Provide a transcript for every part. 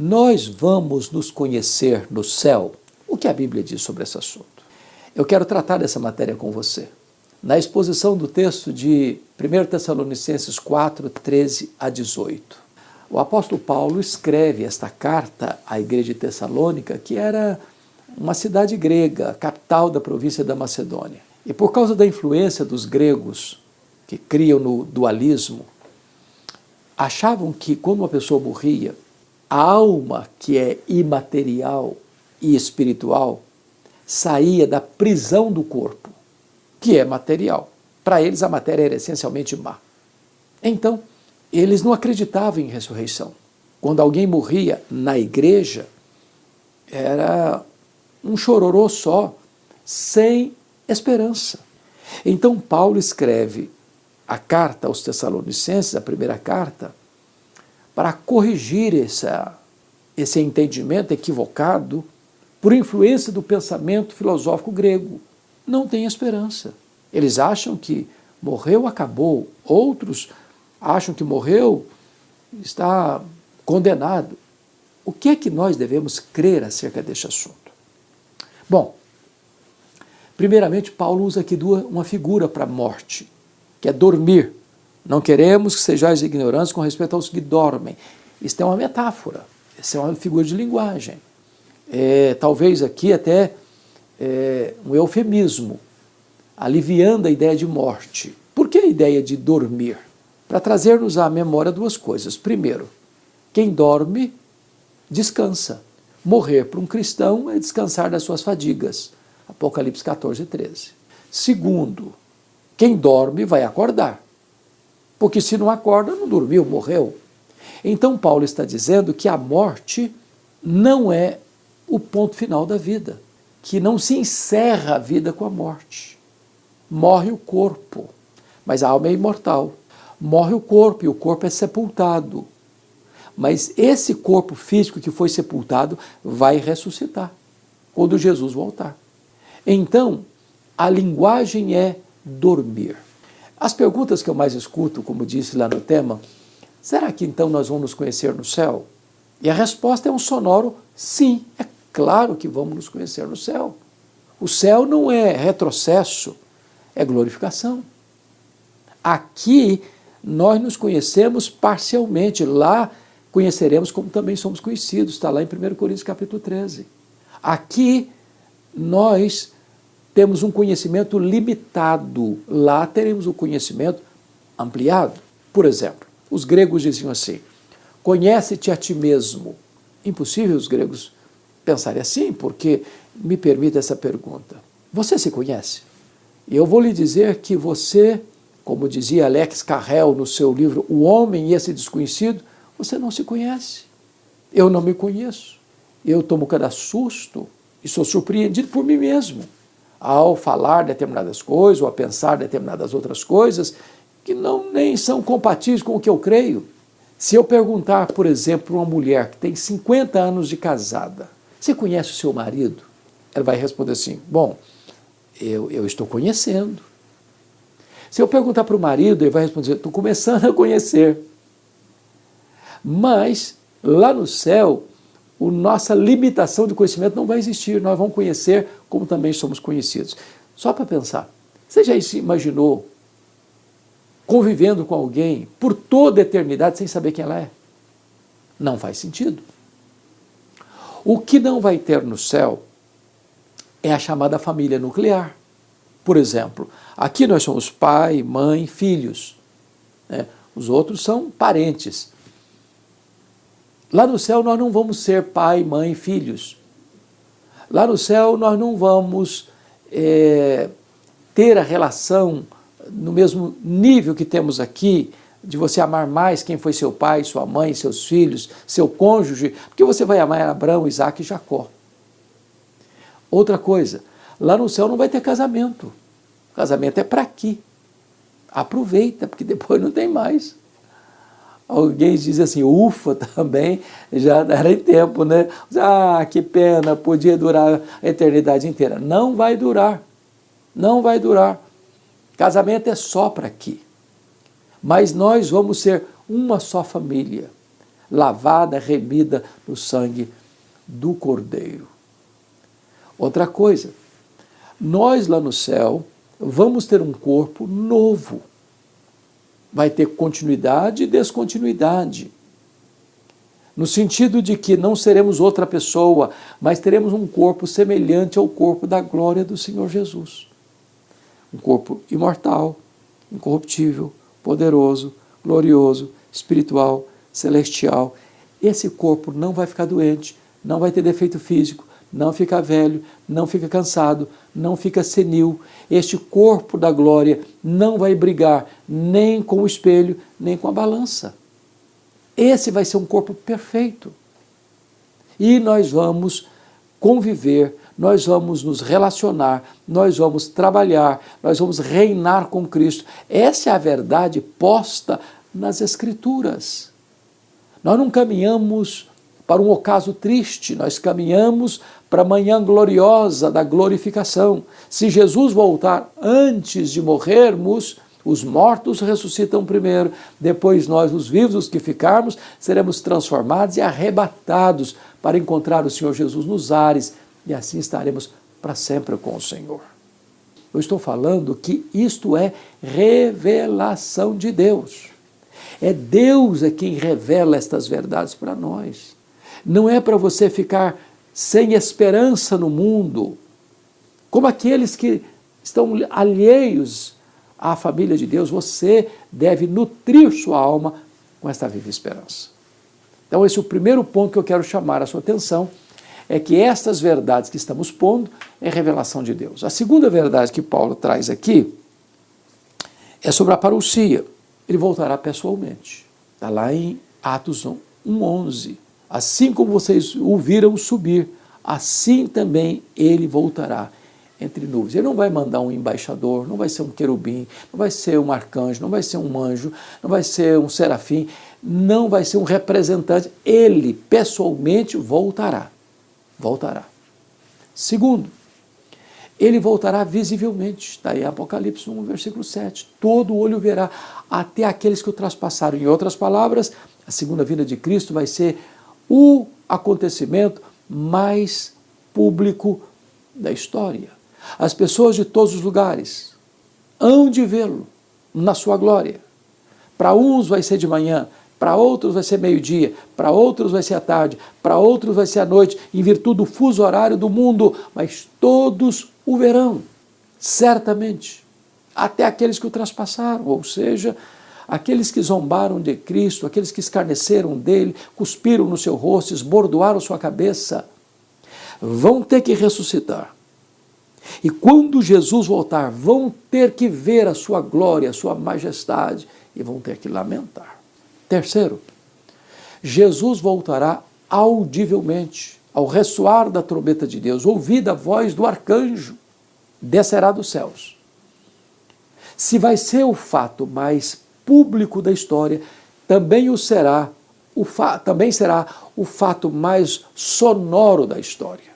Nós vamos nos conhecer no céu? O que a Bíblia diz sobre esse assunto? Eu quero tratar dessa matéria com você. Na exposição do texto de 1 Tessalonicenses 4, 13 a 18. O apóstolo Paulo escreve esta carta à igreja de Tessalônica, que era uma cidade grega, capital da província da Macedônia. E por causa da influência dos gregos, que criam no dualismo, achavam que quando uma pessoa morria, a alma, que é imaterial e espiritual, saía da prisão do corpo, que é material. Para eles a matéria era essencialmente má. Então, eles não acreditavam em ressurreição. Quando alguém morria na igreja, era um chororô só, sem esperança. Então Paulo escreve a carta aos Tessalonicenses, a primeira carta, para corrigir esse entendimento equivocado por influência do pensamento filosófico grego. Não tem esperança. Eles acham que morreu, acabou. Outros acham que morreu, está condenado. O que é que nós devemos crer acerca deste assunto? Bom, primeiramente, Paulo usa aqui uma figura para a morte, que é dormir. Não queremos que sejais ignorantes com respeito aos que dormem. Isso é uma metáfora, isso é uma figura de linguagem. Talvez aqui até um eufemismo, aliviando a ideia de morte. Por que a ideia de dormir? Para trazer-nos à memória duas coisas. Primeiro, quem dorme, descansa. Morrer para um cristão é descansar das suas fadigas. Apocalipse 14, 13. Segundo, quem dorme vai acordar. Porque se não acorda, não dormiu, morreu. Então Paulo está dizendo que a morte não é o ponto final da vida, que não se encerra a vida com a morte. Morre o corpo, mas a alma é imortal. Morre o corpo e o corpo é sepultado. Mas esse corpo físico que foi sepultado vai ressuscitar quando Jesus voltar. Então, a linguagem é dormir. As perguntas que eu mais escuto, como disse lá no tema, será que então nós vamos nos conhecer no céu? E a resposta é um sonoro sim, é claro que vamos nos conhecer no céu. O céu não é retrocesso, é glorificação. Aqui nós nos conhecemos parcialmente, lá conheceremos como também somos conhecidos, está lá em 1 Coríntios capítulo 13. Aqui nós temos um conhecimento limitado, lá teremos um conhecimento ampliado. Por exemplo, os gregos diziam assim, conhece-te a ti mesmo. Impossível os gregos pensarem assim, porque me permite essa pergunta. Você se conhece? E eu vou lhe dizer que você, como dizia Alex Carrel no seu livro O Homem e esse Desconhecido, você não se conhece. Eu não me conheço. Eu tomo cada susto e sou surpreendido por mim mesmo ao falar determinadas coisas ou a pensar determinadas outras coisas que nem são compatíveis com o que eu creio. Se eu perguntar, por exemplo, para uma mulher que tem 50 anos de casada, você conhece o seu marido? Ela vai responder assim, bom, eu estou conhecendo. Se eu perguntar para o marido, ele vai responder, estou começando a conhecer. Mas, lá no céu, a nossa limitação de conhecimento não vai existir, nós vamos conhecer como também somos conhecidos. Só para pensar, você já se imaginou convivendo com alguém por toda a eternidade sem saber quem ela é? Não faz sentido. O que não vai ter no céu é a chamada família nuclear. Por exemplo, aqui nós somos pai, mãe, filhos, né? Os outros são parentes. Lá no céu nós não vamos ser pai, mãe, filhos. Lá no céu nós não vamos ter a relação no mesmo nível que temos aqui, de você amar mais quem foi seu pai, sua mãe, seus filhos, seu cônjuge, porque você vai amar Abraão, Isaac e Jacó. Outra coisa, lá no céu não vai ter casamento. Casamento é para aqui. Aproveita, porque depois não tem mais. Alguém diz assim, ufa, também, já era em tempo, né? Ah, que pena, podia durar a eternidade inteira. Não vai durar, não vai durar. Casamento é só para aqui. Mas nós vamos ser uma só família. lavada, remida no sangue do Cordeiro. Outra coisa, nós lá no céu vamos ter um corpo novo. Vai ter continuidade e descontinuidade. No sentido de que não seremos outra pessoa, mas teremos um corpo semelhante ao corpo da glória do Senhor Jesus. Um corpo imortal, incorruptível, poderoso, glorioso, espiritual, celestial. Esse corpo não vai ficar doente, não vai ter defeito físico, não fica velho, não fica cansado, não fica senil. Este corpo da glória não vai brigar nem com o espelho, nem com a balança. Esse vai ser um corpo perfeito. E nós vamos conviver, nós vamos nos relacionar, nós vamos trabalhar, nós vamos reinar com Cristo. Essa é a verdade posta nas Escrituras. Nós não caminhamos para um ocaso triste, nós caminhamos para a manhã gloriosa da glorificação. Se Jesus voltar antes de morrermos, os mortos ressuscitam primeiro, depois nós, os vivos, os que ficarmos, seremos transformados e arrebatados para encontrar o Senhor Jesus nos ares, e assim estaremos para sempre com o Senhor. Eu estou falando que isto é revelação de Deus. É Deus quem revela estas verdades para nós. Não é para você ficar sem esperança no mundo, como aqueles que estão alheios à família de Deus. Você deve nutrir sua alma com esta viva esperança. Então esse é o primeiro ponto que eu quero chamar a sua atenção, é que estas verdades que estamos pondo é revelação de Deus. A segunda verdade que Paulo traz aqui é sobre a parousia. Ele voltará pessoalmente. Está lá em Atos 1:11. Assim como vocês o viram subir, assim também ele voltará entre nuvens. Ele não vai mandar um embaixador, não vai ser um querubim, não vai ser um arcanjo, não vai ser um anjo, não vai ser um serafim, não vai ser um representante. Ele pessoalmente voltará. Voltará. Segundo, ele voltará visivelmente. Está aí Apocalipse 1, versículo 7. Todo olho verá, até aqueles que o traspassaram. Em outras palavras, a segunda vinda de Cristo vai ser o acontecimento mais público da história. As pessoas de todos os lugares hão de vê-lo na sua glória. Para uns vai ser de manhã, para outros vai ser meio-dia, para outros vai ser à tarde, para outros vai ser à noite, em virtude do fuso horário do mundo, mas todos o verão, certamente, até aqueles que o traspassaram, ou seja, aqueles que zombaram de Cristo, aqueles que escarneceram dele, cuspiram no seu rosto, esbordoaram sua cabeça, vão ter que ressuscitar. E quando Jesus voltar, vão ter que ver a sua glória, a sua majestade, e vão ter que lamentar. Terceiro, Jesus voltará audivelmente, ao ressoar da trombeta de Deus, ouvida a voz do arcanjo, descerá dos céus. Se vai ser o fato mais público da história, também será o fato mais sonoro da história.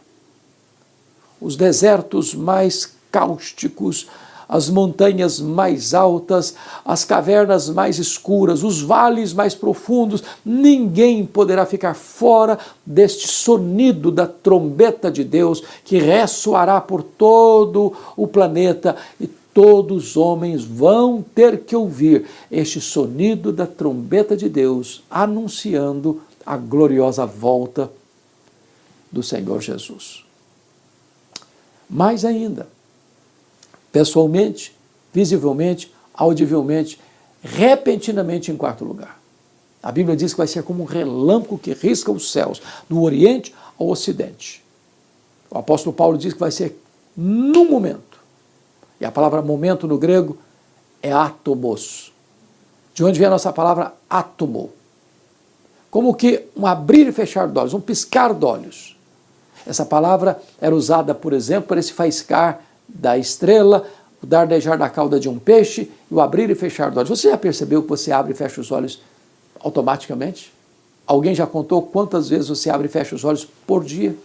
Os desertos mais cáusticos, as montanhas mais altas, as cavernas mais escuras, os vales mais profundos, ninguém poderá ficar fora deste sonido da trombeta de Deus que ressoará por todo o planeta, e todos os homens vão ter que ouvir este sonido da trombeta de Deus anunciando a gloriosa volta do Senhor Jesus. Mais ainda, pessoalmente, visivelmente, audivelmente, repentinamente em quarto lugar. A Bíblia diz que vai ser como um relâmpago que risca os céus, do Oriente ao Ocidente. O apóstolo Paulo diz que vai ser num momento. E a palavra momento no grego é átomos. De onde vem a nossa palavra átomo? Como que um abrir e fechar de olhos, um piscar de olhos. Essa palavra era usada, por exemplo, para esse faiscar da estrela, o dardejar da cauda de um peixe e o abrir e fechar dos olhos. Você já percebeu que você abre e fecha os olhos automaticamente? Alguém já contou quantas vezes você abre e fecha os olhos por dia?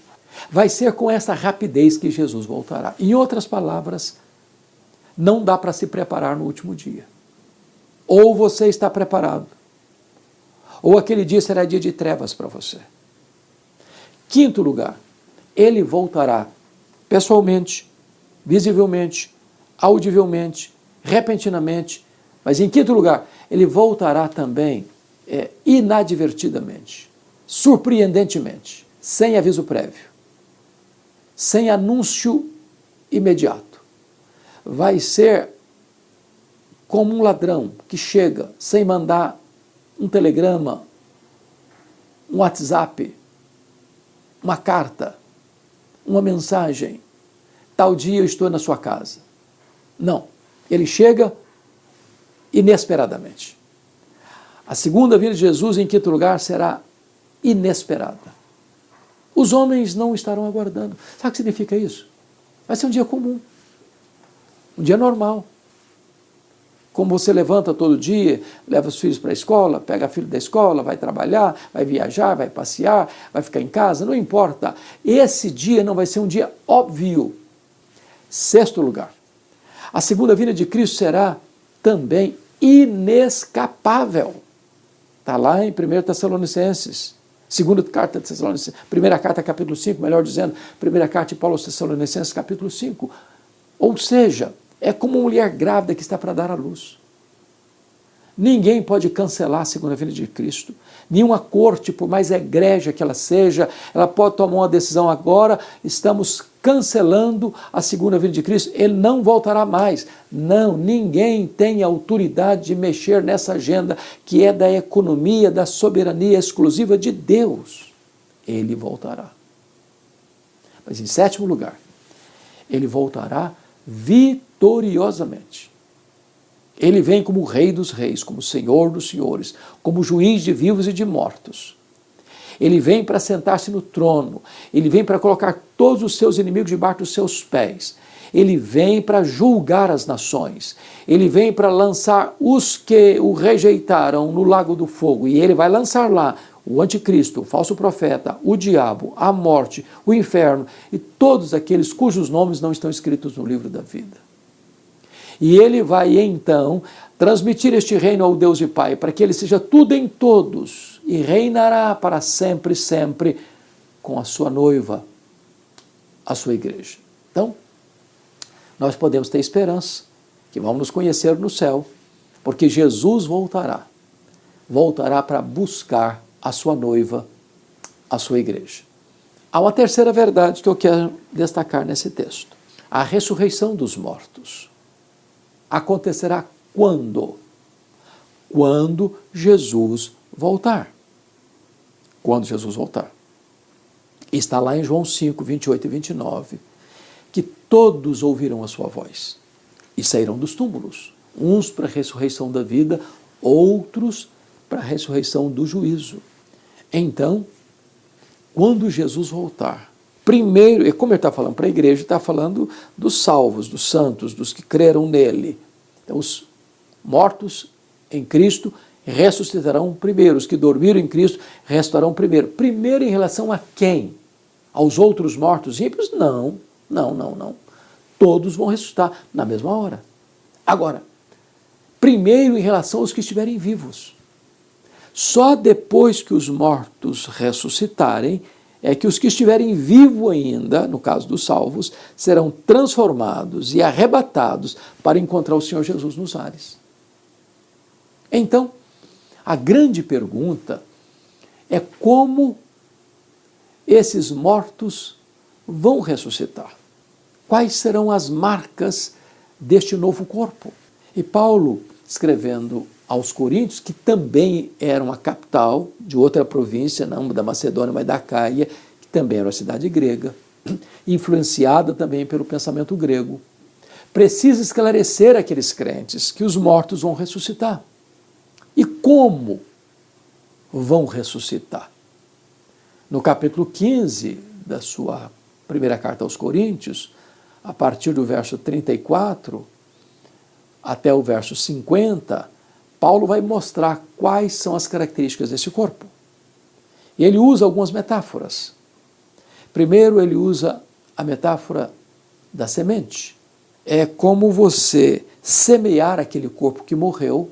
Vai ser com essa rapidez que Jesus voltará. Em outras palavras, não dá para se preparar no último dia. Ou você está preparado, ou aquele dia será dia de trevas para você. Quinto lugar, ele voltará pessoalmente, visivelmente, audivelmente, repentinamente, mas em quinto lugar, ele voltará também inadvertidamente, surpreendentemente, sem aviso prévio, sem anúncio imediato. Vai ser como um ladrão que chega sem mandar um telegrama, um WhatsApp, uma carta, uma mensagem. Tal dia eu estou na sua casa. Não, ele chega inesperadamente. A segunda vinda de Jesus, em quinto lugar, será inesperada. Os homens não estarão aguardando. Sabe o que significa isso? Vai ser um dia comum, um dia normal. Como você levanta todo dia, leva os filhos para a escola, pega filho da escola, vai trabalhar, vai viajar, vai passear, vai ficar em casa, não importa. Esse dia não vai ser um dia óbvio. Sexto lugar, a segunda vinda de Cristo será também inescapável. Está lá em 1 Tessalonicenses, segunda carta de Tessalonicenses, primeira carta capítulo 5, melhor dizendo, primeira carta de Paulo aos Tessalonicenses capítulo 5. Ou seja, é como uma mulher grávida que está para dar à luz. Ninguém pode cancelar a segunda vinda de Cristo. Nenhuma corte, por mais egrégia que ela seja, ela pode tomar uma decisão agora, estamos cancelando a segunda vinda de Cristo, ele não voltará mais. Não, ninguém tem autoridade de mexer nessa agenda que é da economia, da soberania exclusiva de Deus. Ele voltará. Mas em sétimo lugar, ele voltará vitoriosamente. Ele vem como Rei dos Reis, como Senhor dos Senhores, como Juiz de vivos e de mortos. Ele vem para sentar-se no trono, ele vem para colocar todos os seus inimigos debaixo dos seus pés. Ele vem para julgar as nações, ele vem para lançar os que o rejeitaram no lago do fogo, e ele vai lançar lá o anticristo, o falso profeta, o diabo, a morte, o inferno e todos aqueles cujos nomes não estão escritos no livro da vida. E ele vai então transmitir este reino ao Deus e Pai, para que ele seja tudo em todos e reinará para sempre, sempre com a sua noiva, a sua igreja. Então, nós podemos ter esperança que vamos nos conhecer no céu, porque Jesus voltará para buscar a sua noiva, a sua igreja. Há uma terceira verdade que eu quero destacar nesse texto. A ressurreição dos mortos acontecerá quando? Quando Jesus voltar. Quando Jesus voltar. Está lá em João 5, 28 e 29, que todos ouvirão a sua voz e sairão dos túmulos, uns para a ressurreição da vida, outros para a ressurreição do juízo. Então, quando Jesus voltar, primeiro, e como ele está falando para a igreja, está falando dos salvos, dos santos, dos que creram nele. Então, os mortos em Cristo ressuscitarão primeiro, os que dormiram em Cristo ressuscitarão primeiro. Primeiro em relação a quem? Aos outros mortos ímpios? Não. Todos vão ressuscitar na mesma hora. Agora, primeiro em relação aos que estiverem vivos. Só depois que os mortos ressuscitarem, é que os que estiverem vivos ainda, no caso dos salvos, serão transformados e arrebatados para encontrar o Senhor Jesus nos ares. Então, a grande pergunta é como esses mortos vão ressuscitar. Quais serão as marcas deste novo corpo? E Paulo, escrevendo aos Coríntios, que também era uma capital de outra província, não da Macedônia, mas da Caia, que também era uma cidade grega, influenciada também pelo pensamento grego, precisa esclarecer aqueles crentes que os mortos vão ressuscitar. E como vão ressuscitar? No capítulo 15 da sua primeira carta aos Coríntios, a partir do verso 34 até o verso 50, Paulo vai mostrar quais são as características desse corpo. E ele usa algumas metáforas. Primeiro, ele usa a metáfora da semente. É como você semear aquele corpo que morreu,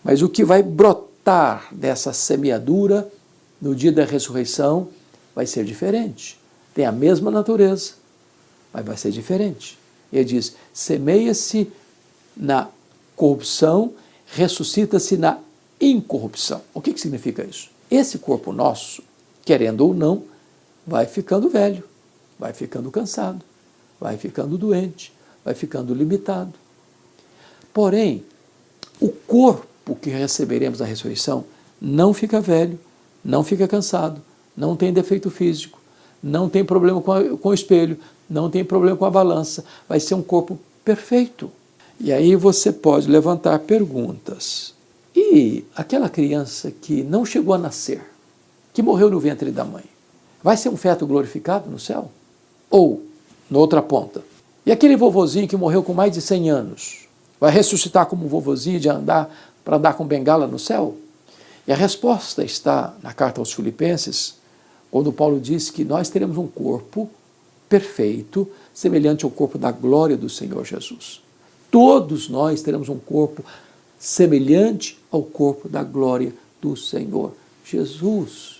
mas o que vai brotar brotar dessa semeadura no dia da ressurreição vai ser diferente. Tem a mesma natureza, mas vai ser diferente. Ele diz, semeia-se na corrupção, ressuscita-se na incorrupção. O que significa isso? Esse corpo nosso, querendo ou não, vai ficando velho, vai ficando cansado, vai ficando doente, vai ficando limitado. Porém, o corpo que receberemos na ressurreição não fica velho, não fica cansado, não tem defeito físico, não tem problema com o espelho, não tem problema com a balança, vai ser um corpo perfeito. E aí você pode levantar perguntas. E aquela criança que não chegou a nascer, que morreu no ventre da mãe, vai ser um feto glorificado no céu? Ou, na outra ponta, e aquele vovozinho que morreu com mais de 100 anos, vai ressuscitar como um vovozinho para andar com bengala no céu? E a resposta está na carta aos Filipenses, quando Paulo diz que nós teremos um corpo perfeito, semelhante ao corpo da glória do Senhor Jesus. Todos nós teremos um corpo semelhante ao corpo da glória do Senhor Jesus.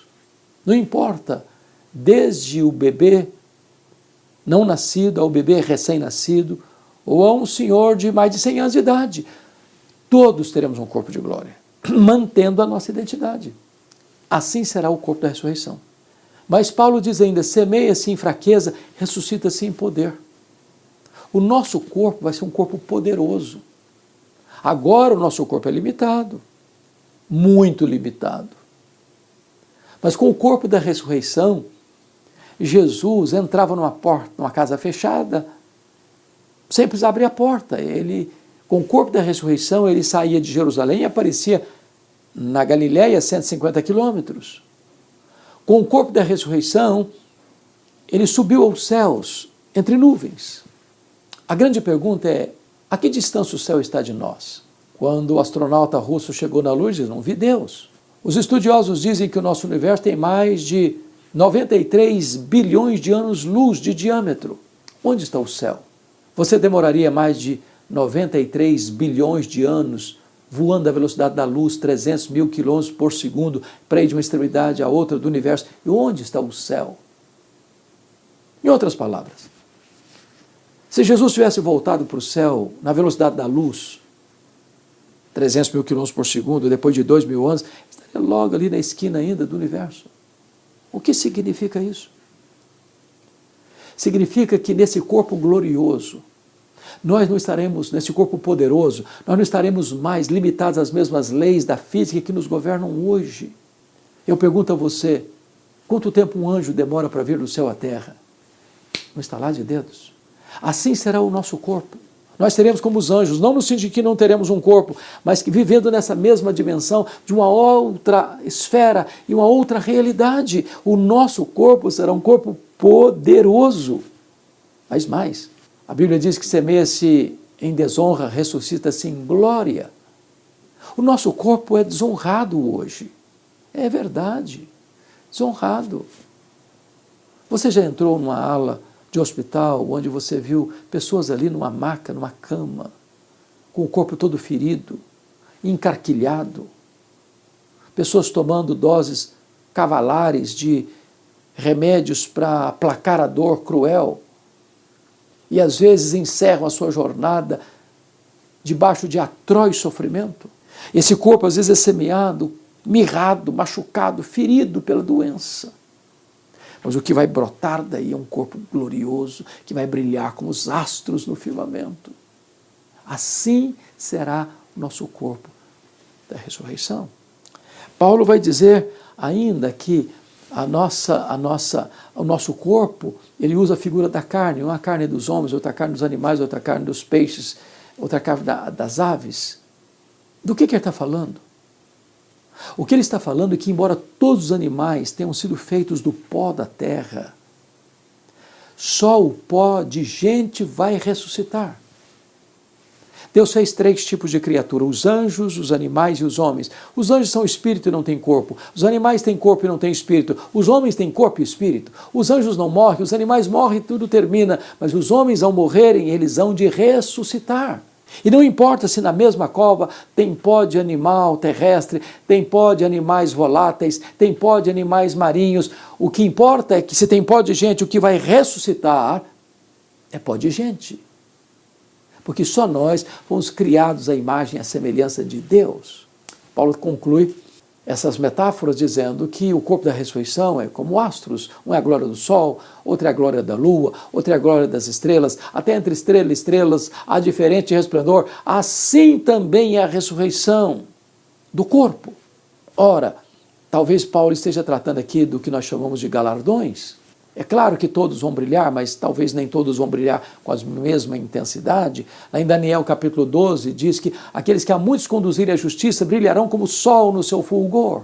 Não importa, desde o bebê não nascido ao bebê recém-nascido, ou a um senhor de mais de 100 anos de idade, todos teremos um corpo de glória, mantendo a nossa identidade. Assim será o corpo da ressurreição. Mas Paulo diz ainda, semeia-se em fraqueza, ressuscita-se em poder. O nosso corpo vai ser um corpo poderoso. Agora o nosso corpo é limitado, muito limitado. Mas com o corpo da ressurreição, Jesus entrava numa porta, numa casa fechada, sem precisar abrir a porta. Ele, com o corpo da ressurreição, ele saía de Jerusalém e aparecia na Galiléia, 150 quilômetros. Com o corpo da ressurreição, ele subiu aos céus, entre nuvens. A grande pergunta é, a que distância o céu está de nós? Quando o astronauta russo chegou na Lua, ele disse, não vi Deus. Os estudiosos dizem que o nosso universo tem mais de 93 bilhões de anos-luz de diâmetro. Onde está o céu? Você demoraria mais de 93 bilhões de anos voando à velocidade da luz, 300 mil quilômetros por segundo, para ir de uma extremidade à outra do universo. E onde está o céu? Em outras palavras, se Jesus tivesse voltado para o céu na velocidade da luz, 300 mil quilômetros por segundo, depois de 2.000 anos, estaria logo ali na esquina ainda do universo. O que significa isso? Significa que nesse corpo glorioso, nós não estaremos, nesse corpo poderoso, nós não estaremos mais limitados às mesmas leis da física que nos governam hoje. Eu pergunto a você, quanto tempo um anjo demora para vir do céu à terra? No estalar de dedos. Assim será o nosso corpo. Nós seremos como os anjos, não no sentido de que não teremos um corpo, mas que vivendo nessa mesma dimensão, de uma outra esfera e uma outra realidade. O nosso corpo será um corpo poderoso. Mas mais, a Bíblia diz que semeia-se em desonra, ressuscita-se em glória. O nosso corpo é desonrado hoje. É verdade, desonrado. Você já entrou numa ala de hospital, onde você viu pessoas ali numa maca, numa cama, com o corpo todo ferido, encarquilhado, pessoas tomando doses cavalares de remédios para aplacar a dor cruel, e às vezes encerram a sua jornada debaixo de atroz sofrimento. Esse corpo às vezes é semeado, mirrado, machucado, ferido pela doença. Mas o que vai brotar daí é um corpo glorioso, que vai brilhar como os astros no firmamento. Assim será o nosso corpo da ressurreição. Paulo vai dizer ainda que o nosso corpo, ele usa a figura da carne, uma carne dos homens, outra carne dos animais, outra carne dos peixes, outra carne das aves. Do que ele está falando? O que ele está falando é que, embora todos os animais tenham sido feitos do pó da terra, só o pó de gente vai ressuscitar. Deus fez 3 tipos de criatura, os anjos, os animais e os homens. Os anjos são espírito e não têm corpo. Os animais têm corpo e não têm espírito. Os homens têm corpo e espírito. Os anjos não morrem, os animais morrem e tudo termina. Mas os homens, ao morrerem, eles hão de ressuscitar. E não importa se na mesma cova tem pó de animal terrestre, tem pó de animais voláteis, tem pó de animais marinhos. O que importa é que se tem pó de gente, o que vai ressuscitar é pó de gente. Porque só nós fomos criados à imagem e à semelhança de Deus. Paulo conclui essas metáforas dizendo que o corpo da ressurreição é como astros. Um é a glória do sol, outro é a glória da lua, outro é a glória das estrelas. Até entre estrela e estrelas há diferente resplendor. Assim também é a ressurreição do corpo. Ora, talvez Paulo esteja tratando aqui do que nós chamamos de galardões. É claro que todos vão brilhar, mas talvez nem todos vão brilhar com a mesma intensidade. Lá em Daniel capítulo 12 diz que aqueles que a muitos conduzirem à justiça brilharão como o sol no seu fulgor.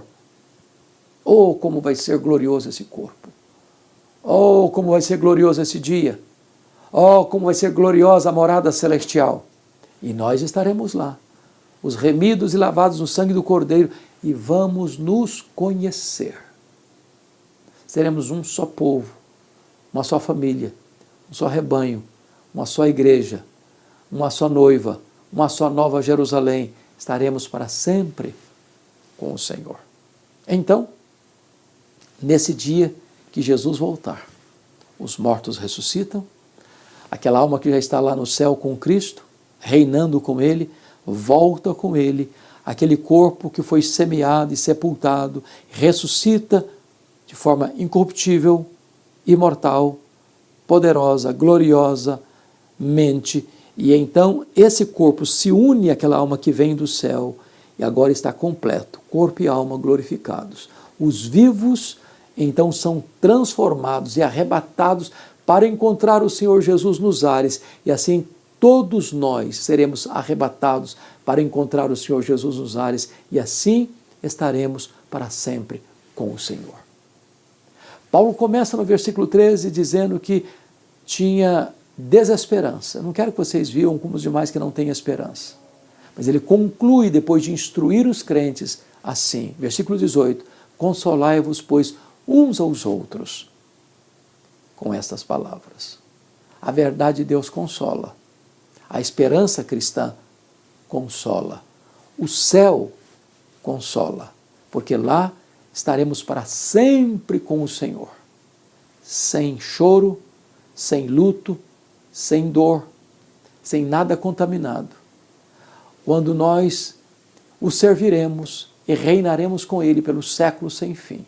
Oh, como vai ser glorioso esse corpo! Oh, como vai ser glorioso esse dia! Oh, como vai ser gloriosa a morada celestial! E nós estaremos lá, os remidos e lavados no sangue do Cordeiro, e vamos nos conhecer. Seremos um só povo, uma só família, um só rebanho, uma só igreja, uma só noiva, uma só nova Jerusalém. Estaremos para sempre com o Senhor. Então, nesse dia que Jesus voltar, os mortos ressuscitam, aquela alma que já está lá no céu com Cristo, reinando com Ele, volta com Ele, aquele corpo que foi semeado e sepultado, ressuscita de forma incorruptível, imortal, poderosa, gloriosamente, e então esse corpo se une àquela alma que vem do céu e agora está completo, corpo e alma glorificados. Os vivos então são transformados e arrebatados para encontrar o Senhor Jesus nos ares, e assim todos nós seremos arrebatados para encontrar o Senhor Jesus nos ares, e assim estaremos para sempre com o Senhor. Paulo começa no versículo 13 dizendo que tinha desesperança. Eu não quero que vocês viam como os demais que não têm esperança. Mas ele conclui, depois de instruir os crentes, assim, versículo 18, consolai-vos, pois, uns aos outros, com estas palavras. A verdade de Deus consola. A esperança cristã consola. O céu consola, porque lá estaremos para sempre com o Senhor, sem choro, sem luto, sem dor, sem nada contaminado. Quando nós o serviremos e reinaremos com Ele pelos séculos sem fim,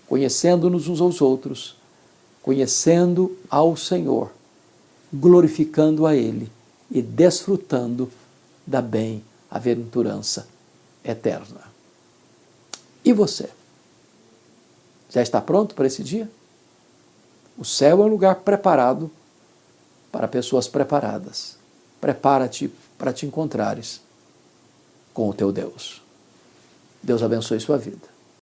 conhecendo-nos uns aos outros, conhecendo ao Senhor, glorificando a Ele e desfrutando da bem-aventurança eterna. E você? Já está pronto para esse dia? O céu é um lugar preparado para pessoas preparadas. Prepara-te para te encontrares com o teu Deus. Deus abençoe sua vida.